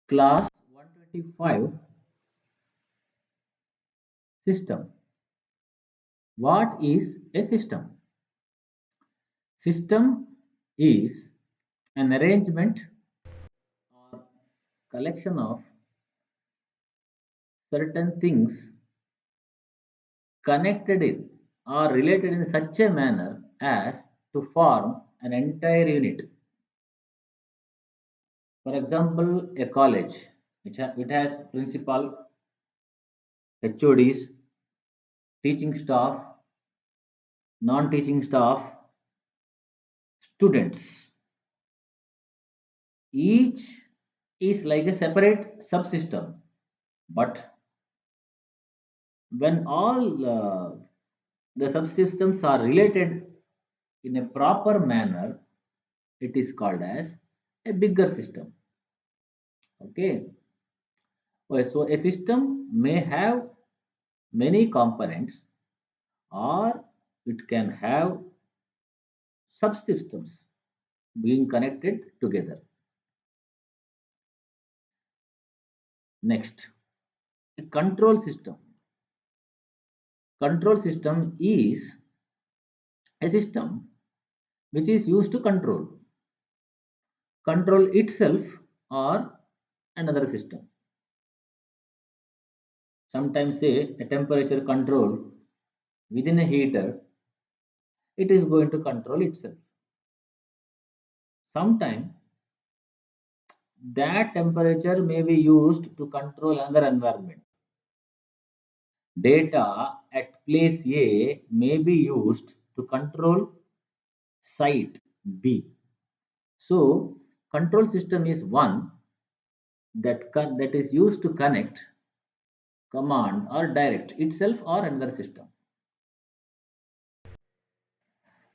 Class 125 System. What is a system? System is an arrangement or collection of certain things connected in or related in such a manner as to form an entire unit. For example, a college it has principal, HODs, teaching staff, non-teaching staff, students. Each is like a separate subsystem, but when all the subsystems are related in a proper manner, it is called as a bigger system. Okay. Okay, so a system may have many components or it can have subsystems being connected together. Next, a control system. Control system is a system which is used to control itself or another system. Sometimes say a temperature control within a heater, it is going to control itself. Sometimes that temperature may be used to control another environment. Data at place A may be used to control site B. So control system is one that is used to connect, command or direct itself or another system.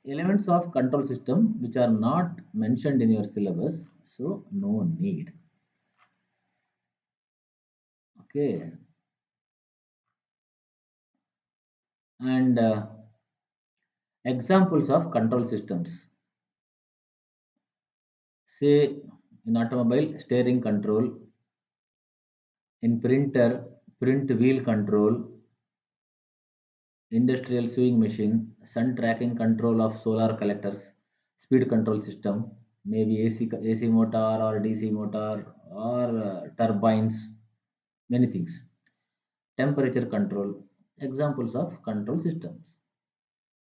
Elements of control system which are not mentioned in your syllabus, so no need. Okay. And examples of control systems, say in automobile steering control, in printer print wheel control, industrial sewing machine, sun tracking control of solar collectors, speed control system, maybe AC motor or DC motor or turbines, many things. Temperature control, examples of control systems.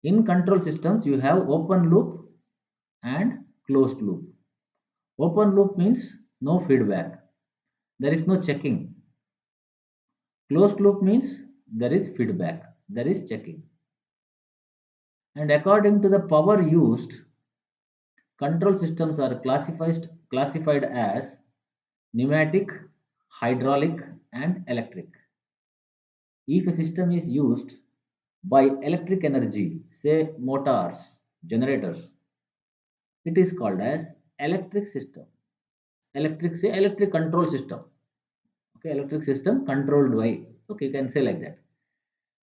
In control systems you have open loop and closed loop. Open loop means no feedback, there is no checking. Closed loop means there is feedback, there is checking. And according to the power used, control systems are classified as pneumatic, hydraulic, and electric. If a system is used by electric energy, say motors, generators, it is called as electric system. Electric, say electric control system. Okay, electric system controlled by. Okay, you can say like that.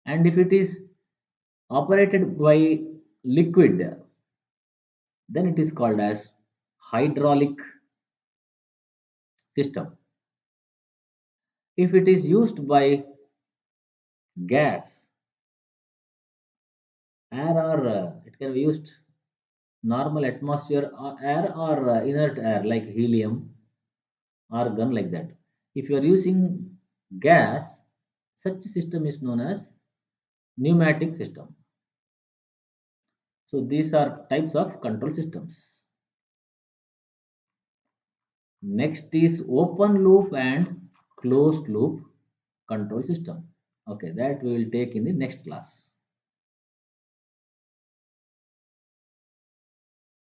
And if it is operated by liquid, then it is called as hydraulic system. If it is used by gas, air, or it can be used normal atmosphere air or inert air like helium, argon, like that. If you are using gas, such a system is known as pneumatic system. So these are types of control systems. Next is open loop and closed loop control system. Okay, that we will take in the next class.